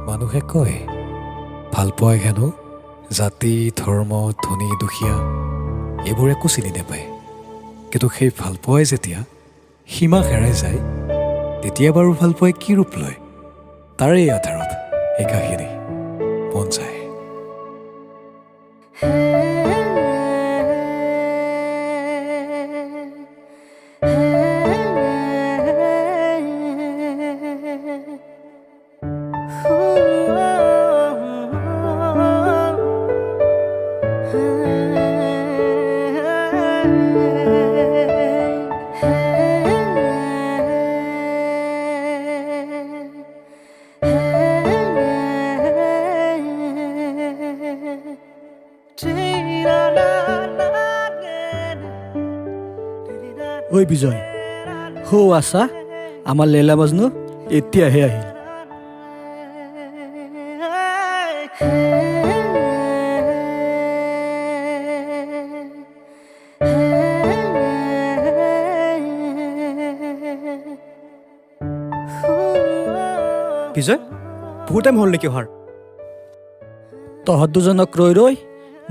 মানুহে কয় ভালপোৱাই হেনো জাতি ধৰ্ম ধনী দুখীয়া এইবোৰ একো চিনি নাপায়, কিন্তু সেই ভালপোৱাই যেতিয়া সীমা হেৰাই যায় তেতিয়া বাৰু ভালপোৱাই কি ৰূপ লয় তাৰেই আধাৰত এই কাহিনী মন যায়। ঐ বিজয়, হৌ আছা আমাৰ লেলা মজনু এতিয়াহে আহিল। বিজয়, বহুত টাইম হ'ল নেকি অহাৰ? তহঁত দুজনক ৰৈ ৰৈ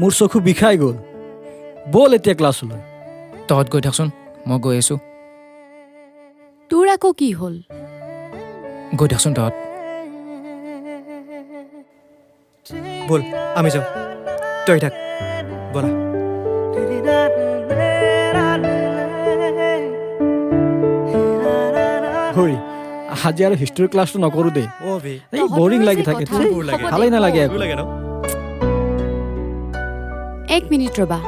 মোৰ চকু বিষাই গ'ল। ব'ল এতিয়া ক্লাছলৈ। তহঁত গৈ থাকচোন, মই গৈ আছোঁ। তোৰ আকৌ কি হ'ল? গৈ থাকচোন তহঁত। ব'ল আমি যাওঁ, তই থাক ব'লা। হৈ আজি আৰু হিষ্ট্ৰী ক্লাছটো নকৰোঁ দেই, অ' বে এই বৰিং লাগি থাকে, কথা বোৰ লাগে। ভালেই নালাগে ভাল আকৌ। লাগে ন? 1 মিনিট ৰবা।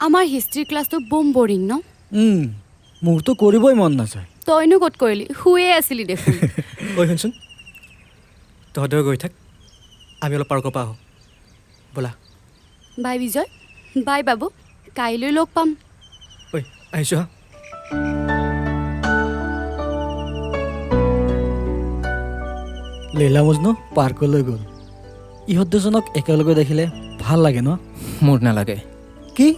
আমাৰ হিষ্ট্ৰী ক্লাছটো বম বৰিং ন? মোৰতো কৰিবই মন নাযায়। তইনো ক'ত কৰিলি? শুয়ে আছিলি দেখোন। ঐ শুনচোন, তহঁতেও গৈ থাক, আমি অলপ পাৰ্কৰ পৰা আহোঁ ব'লা। বাই বিজয়, বাই বাবু, কাইলৈ লগ পাম। ঐ আহিছোঁ হা। লেলা মজনু পাৰ্কলৈ গ'ল। ইহঁত দুজনক একেলগে দেখিলে ভাল লাগে ন? মোৰ নালাগে। কি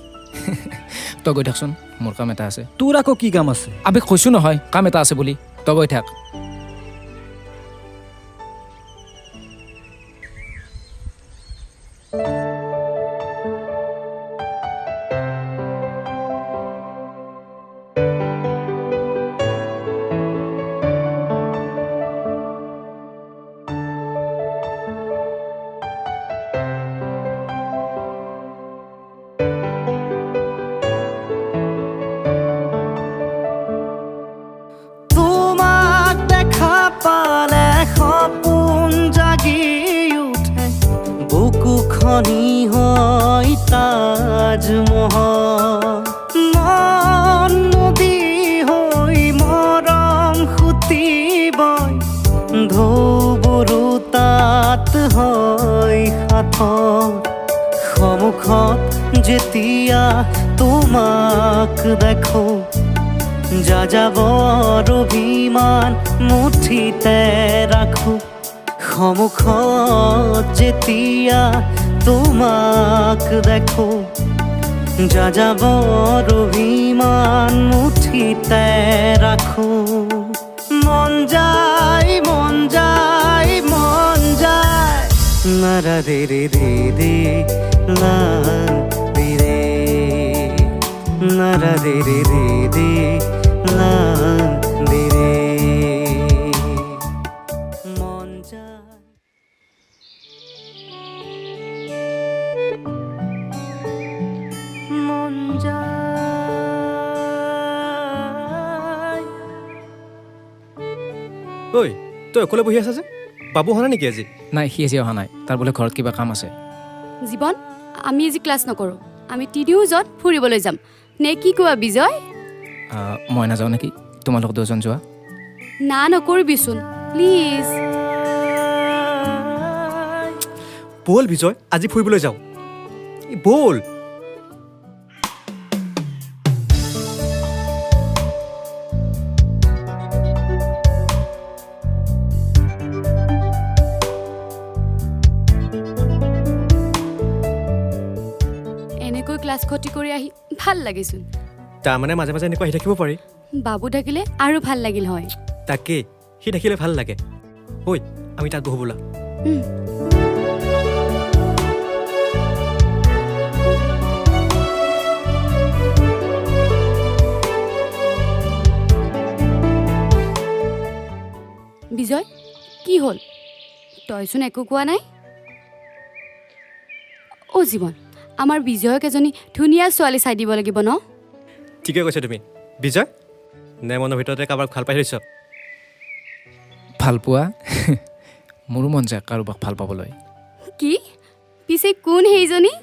তই গৈ থাকচোন, মোৰ কাম এটা আছে। তোৰ আকৌ কি কাম আছে? আবে কৈছোঁ নহয় কাম এটা আছে বুলি, তই গৈ থাক। তোমাক দেখা পালে সপোন জাগি উঠে, বুকু খনি হয় তাজমহল। মন নদী হৈ মৰম সুতি বয়, ঢৌবোৰো তাত হয় সাঁথৰ। সন্মুখত যেতিয়া তোমাক দেখো, যাযাবৰ অভিমান মুঠিতে ৰাখো। সন্মুখত যেতিয়া তোমাক দেখো, যাযাবৰ অভিমান মুঠিতে ৰাখো। মন যায় মন যায় মন যায়, নাৰা দে ৰে দে দে লা দে ৰে, নাৰা দে ৰে দে দে লা দে ৰে। মন যায় মন যায়। ঐ তই অকলে বহি আছা যে, বাবু অহা নাই নেকি আজি? নাই, সি আজি অহা নাই, তাৰ বোলে ঘৰত কিবা কাম আছে। জীৱন, আমি আজি ক্লাছ নকৰোঁ, আমি তিনিওজন ফুৰিবলৈ যাম। নে কি কোৱা বিজয়? মই নাযাওঁ নেকি, তোমালোক দুজন যোৱা। না নকৰিবিচোন প্লিজ। ব'ল বিজয়, আজি ফুৰিবলৈ যাওঁ। ব'ল। এনেকৈ ক্লাছ ক্ষতি কৰি আহি ভাল লাগিচোন। তাৰমানে মাজে মাজে এনেকুৱা আহি থাকিব পাৰি। বাবু থাকিলে আৰু ভাল লাগিল হয়। তাকে সি দেখিলে ভাল লাগে। ঐ আমি তাত বহো ব'লা। বিজয় কি হ'ল? তইচোন একো কোৱা নাই। অ' জীৱন, আমাৰ বিজয়ক এজনী ধুনীয়া ছোৱালী চাই দিব লাগিব ন? ঠিকে কৈছা তুমি। বিজয়, নে মনৰ ভিতৰতে কাৰোবাক ভাল পাই থৈছ? ভাল পোৱা মোৰো মন যায় কাৰোবাক ভাল পাবলৈ। কি? পিছে কোন সেইজনী?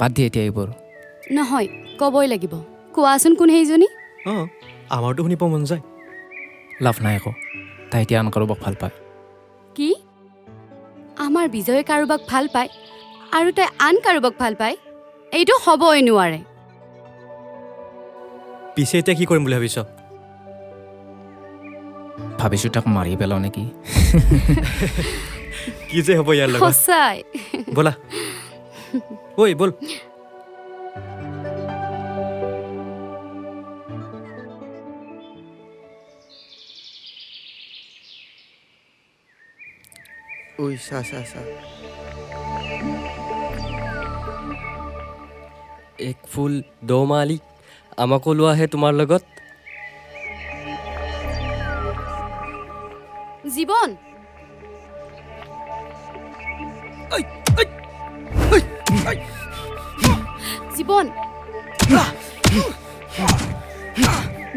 বাদ দিয়ে এতিয়া এইবোৰ। নহয়, ক'বই লাগিব। কোৱাচোন কোন সেইজনী? অঁ, আমাৰতো শুনিব মন যায়। লাভ নাই আকৌ, তাই এতিয়া আন কাৰোবাক ভাল পায়। কি? আমাৰ বিজয়ে কাৰোবাক ভাল পায় আৰু তাই আন কাৰোবাক ভাল পায়? এইটো হ'বই নোৱাৰে। পিছে এতিয়া কি কৰিম বুলি ভাবিছ? ভাবিছোঁ তাক মাৰি পেলাওঁ নেকি। কি যে হ'ব ইয়াৰ লগত। সঁচাই। ব'লা। ঐ ব'ল। ঐ চা চা চা, এক ফুল দৌমালি আমাকো লোৱাহে তোমাৰ লগত। জীৱন, জীৱন,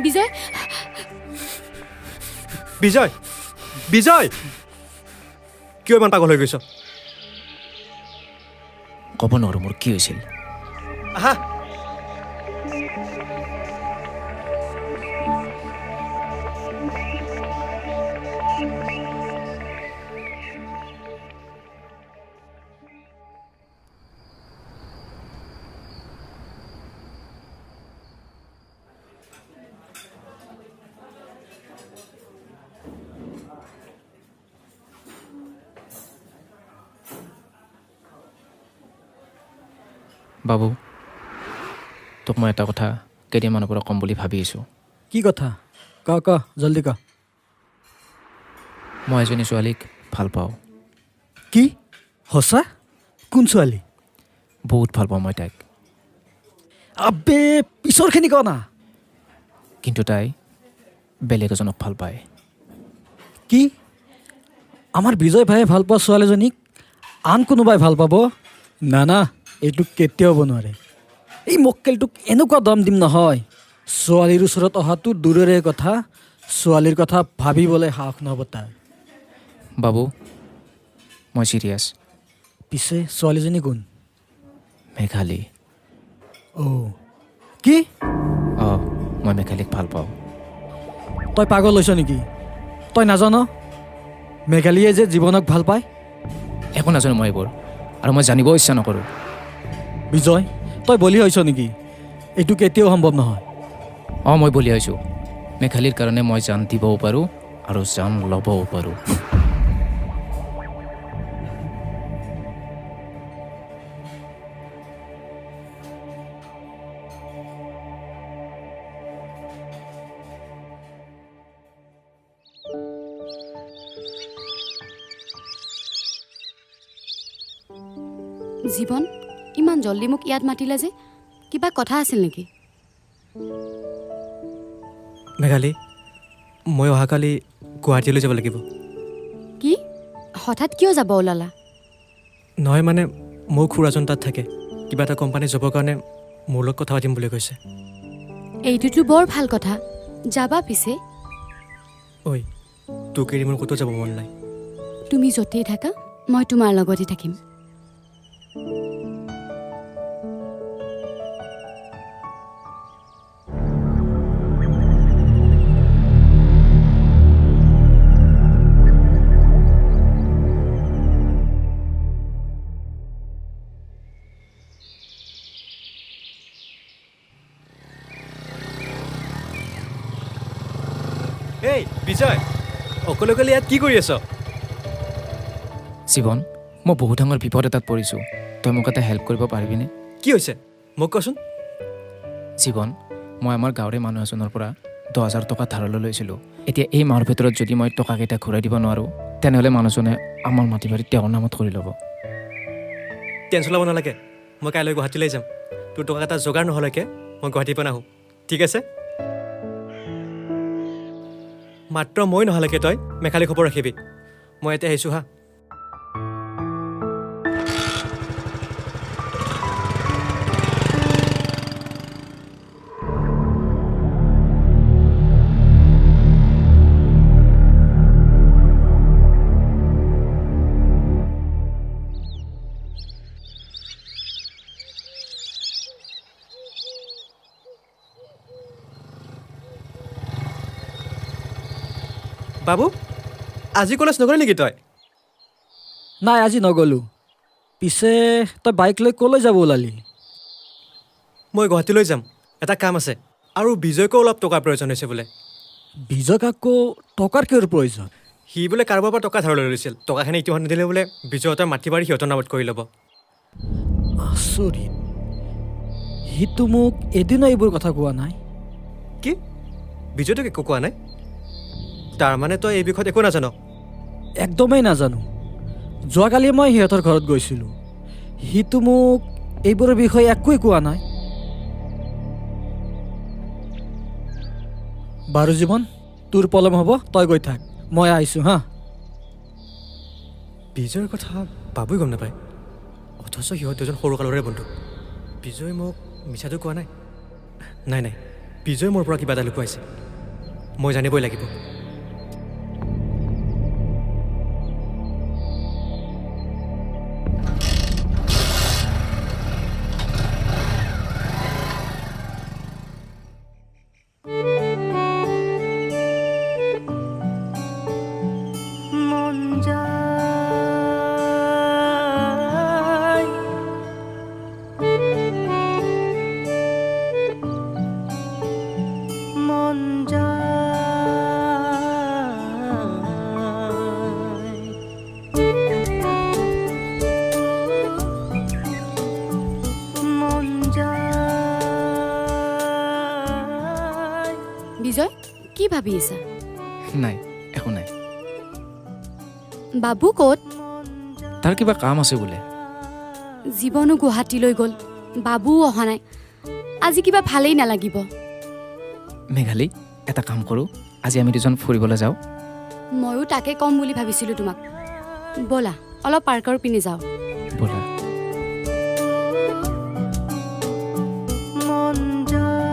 বিজয়, বিজয়, বিজয়, কিয় ইমান পাগল হৈ গৈছ? ক'ব নোৱাৰোঁ মোৰ কি হৈছিল। আহা। বাবু, তোক মই এটা কথা কেইদিনমানৰ পৰা ক'ম বুলি ভাবি আছোঁ। কি কথা? ক জল্দি ক। মই এজনী ছোৱালীক ভাল পাওঁ। কি? সঁচা? কোন ছোৱালী? বহুত ভাল পাওঁ মই তাইক। আবে পিছৰখিনি ক না। কিন্তু তাই বেলেগ এজনক ভাল পায়। কি? আমাৰ বিজয় ভাইয়ে ভাল পোৱা ছোৱালীজনীক আন কোনোবাই ভাল পাব? না না, এইটো কেতিয়াও হ'ব নোৱাৰে। এই মক্কেলটোক এনেকুৱা দম দিম নহয়, ছোৱালীৰ ওচৰত অহাটো দূৰৰে কথা, ছোৱালীৰ কথা ভাবিবলৈ সাহস নহ'ব তাৰ। বাবু, মই চিৰিয়াছ। পিছে ছোৱালীজনী কোন? মেঘালী। অ' কি? অঁ, মই মেঘালীক ভাল পাওঁ। তই পাগল হৈছ নেকি? তই নাজান মেঘালীয়ে যে জীৱনক ভাল পায়? একো নাজানো মই এইবোৰ, আৰু মই জানিব ইচ্ছা নকৰোঁ। বিজয়, তই বলি হৈছ নেকি? এইটো কেতিয়াও সম্ভৱ নহয়। অঁ, মই বলি হৈছোঁ। মেঘালীৰ কাৰণে মই জান দিবও পাৰোঁ আৰু জান ল'বও পাৰোঁ। জীৱন, ইমান জল্দি মোক ইয়াত মাতিলে যে, কিবা কথা আছিল নেকি? মেঘালী, মই অহাকালি গুৱাহাটীলৈ যাব লাগিব। কি? হঠাৎ কিয় যাব ওলালা? নহয় মানে মোৰ খুৰাজন তাত থাকে, কিবা এটা কোম্পানী জবৰ কাৰণে মোৰ লগত কথা পাতিম বুলি কৈছে। এইটোতো বৰ ভাল কথা। যাবা পিছে? ঐ, তোক এৰি মোৰ ক'তো যাব মন নাই। তুমি য'তেই থাকা, মই তোমাৰ লগতে থাকিম। এই বিজয় অকলে অকলে ইয়াত কি কৰি আছ জীৱন মই বহুত ডাঙৰ বিপদ এটাত পৰিছোঁ তই মোক এটা হেল্প কৰিব পাৰিবিনে কি হৈছে মোক কচোন জীৱন মই আমাৰ গাঁৱৰে মানুহ এজনৰ পৰা 10,000 টকা ধাৰলৈ লৈছিলোঁ এতিয়া এই মাহৰ ভিতৰত যদি মই টকাকেইটা ঘূৰাই দিব নোৱাৰোঁ তেনেহ'লে মানুহজনে আমাৰ মাটি বাৰী তেওঁৰ নামত কৰি ল'ব টেনশ্যন ল'ব নালাগে মই কাইলৈ গুৱাহাটীলৈ যাম তোৰ টকা এটা যোগাৰ নহ'লৈকে মই গুৱাহাটীৰ পৰা নাহোঁ ঠিক আছে মাত্ৰ মই নহালৈকে তই মেঘালী খবৰ ৰাখিবি মই এতিয়া আহিছোঁ হা বাবু আজি কলেজ নগ'লি নেকি তই নাই আজি নগ'লোঁ পিছে তই বাইক লৈ ক'লৈ যাব ওলালি মই গুৱাহাটীলৈ যাম এটা কাম আছে আৰু বিজয়কো অলপ টকাৰ প্ৰয়োজন হৈছে বোলে বিজয় কাকো টকাৰ কিহৰ প্ৰয়োজন সি বোলে কাৰোবাৰ পৰা টকা ধাৰলৈ লৈছিল টকাখিনি ইতিমধ্যে নিদিলে বোলে বিজয়হঁতৰ মাটি বাৰী সিহঁতৰ নামত কৰি ল'ব আচৰিত সিটো মোক এদিনো এইবোৰ কথা কোৱা নাই কি বিজয়টোক একো কোৱা নাই তাৰমানে তই এই বিষয়ত একো নাজান একদমেই নাজানো যোৱাকালি মই সিহঁতৰ ঘৰত গৈছিলোঁ সিটো মোক এইবোৰৰ বিষয়ে একোৱেই কোৱা নাই বাৰু জীৱন তোৰ পলম হ'ব তই গৈ থাক মই আহিছোঁ হা বিজয়ৰ কথা বাবুই গম নাপায় অথচ সিহঁত দুজন সৰুকালৰে বন্ধু বিজয় মোক মিছাটো কোৱা নাই নাই নাই বিজয় মোৰ পৰা কিবা এটা লুকুৱাইছে মই জানিবই লাগিব মন যায় মন যায় মন যায় বিজয় কি ভাবি আছা নাই একো নাই বাবু ক'ত তাৰ কিবা কাম আছে বোলে জীৱনো গুৱাহাটীলৈ গ'ল বাবুও অহা নাই আজি কিবা ভালেই নালাগিব মেঘালী এটা কাম কৰোঁ আজি আমি দুজন ফুৰিবলৈ যাওঁ ময়ো তাকে ক'ম বুলি ভাবিছিলোঁ তোমাক ব'লা অলপ পাৰ্কৰ পিনে যাওঁ ব'লা মন যায়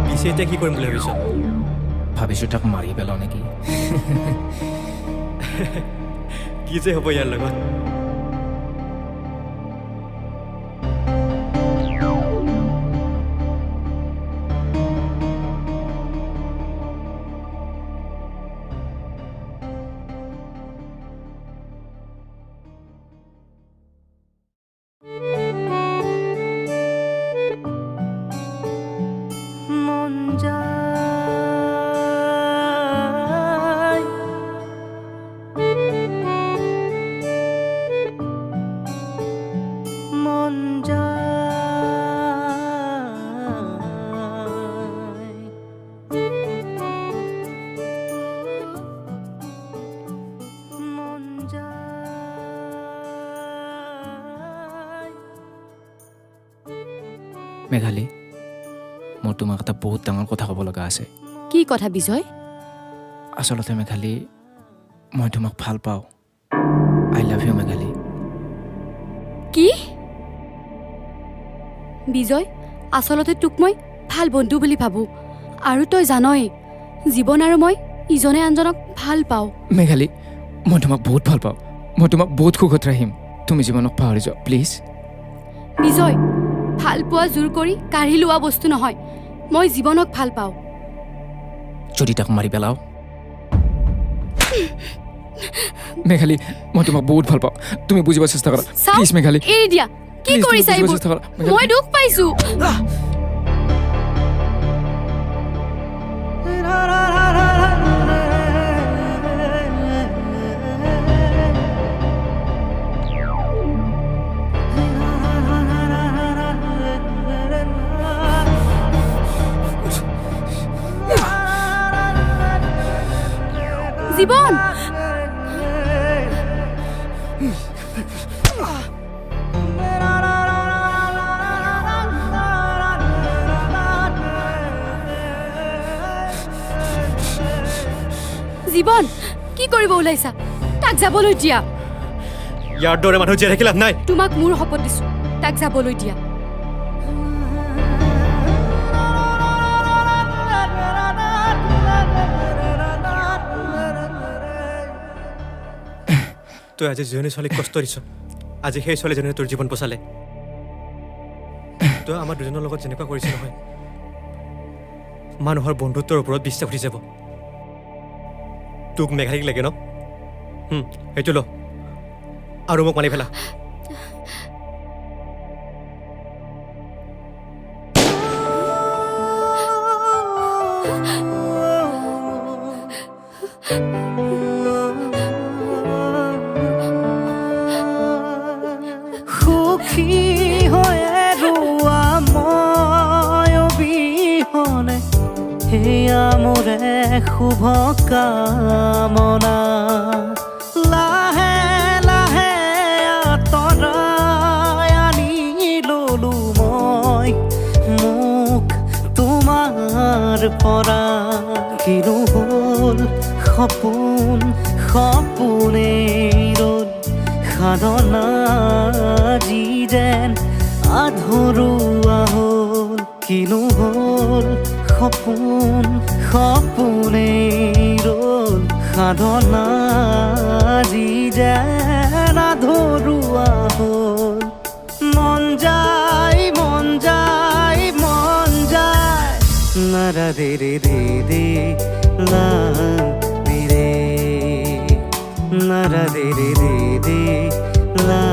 পিছে এতিয়া কি কৰিম বুলি ভাবিছ ভাবিছোঁ তাক মাৰি পেলাওঁ নেকি কি যে হ'ব ইয়াৰ লগত মন যায় মেঘালী মোৰ তোমাক এটা বহুত ডাঙৰ কথা ক'ব লগা আছে কি কথা বিজয়? আচলতে মেঘালী মই তোমাক ভাল পাওঁ আই লাভ ইউ মেঘালী কি বিজয়, আচলতে তোক মই ভাল বন্ধু বুলি ভাবোঁ আৰু তই জানই জীৱন আৰু মই ইজনে আনজনক ভাল পাওঁ। মেঘালী মই তোমাক বহুত ভাল পাওঁ মই তোমাক বহুত সুখত ৰাখিম তুমি জীৱনক পাহৰি যোৱা প্লিজ বিজয়, ভাল পোৱা জোৰ কৰি কাঢ়ি লোৱা বস্তু নহয়। মই জীৱনক ভাল পাওঁ। যদি তাক মাৰি পেলাও মেঘালী মই তোমাক বহুত ভাল পাওঁ তুমি বুজিব চেষ্টা কৰা চাওঁ, প্লিজ মেঘালী এৰি দিয়া। কি Please, কৰিছা তুমি বুজিব এইবোৰ? চেষ্টা কৰা। মেঘালী, মই দুখ পাইছোঁ। জীৱন, জীৱন, কি কৰিব ওলাইছা? তাক যাবলৈ দিয়া। ইয়াৰ দৰে মানুহ জীয়াই থাকি লাভ নাই। তোমাক মোৰ শপত দিছোঁ, তাক যাবলৈ দিয়া। তই আজি যিজনী ছোৱালীক কষ্ট দিছ আজি সেই ছোৱালীজনীয়ে তোৰ জীৱন বচালে। তই আমাৰ দুজনৰ লগত যেনেকুৱা কৰিছ নহয় মানুহৰ বন্ধুত্বৰ ওপৰত বিশ্বাস উঠি যাব। তোক মেঘালীক লাগে ন সেইটো ল আৰু মোক মানি পেলা। সুখী হৈয়ে ৰোৱা মই অবিহনে সেয়া মোৰে শুভ কামনা। লাহে লাহে আঁতৰাই আনি ললো মই মোক তোমাৰ পৰা। কিনো হ'ল সপোন সপোনেই ৰ'ল সাধনা যি যেন আধৰুৱা হ'ল। কিনো হ'ল সপোন সপোনেই ৰ'ল সাধনা যি যেন আধৰুৱা হ'ল। মন যায় মন যায় মন যায় নাৰা দে ৰে দে দে লা দে ৰে নাৰা দে ৰে দে দে লা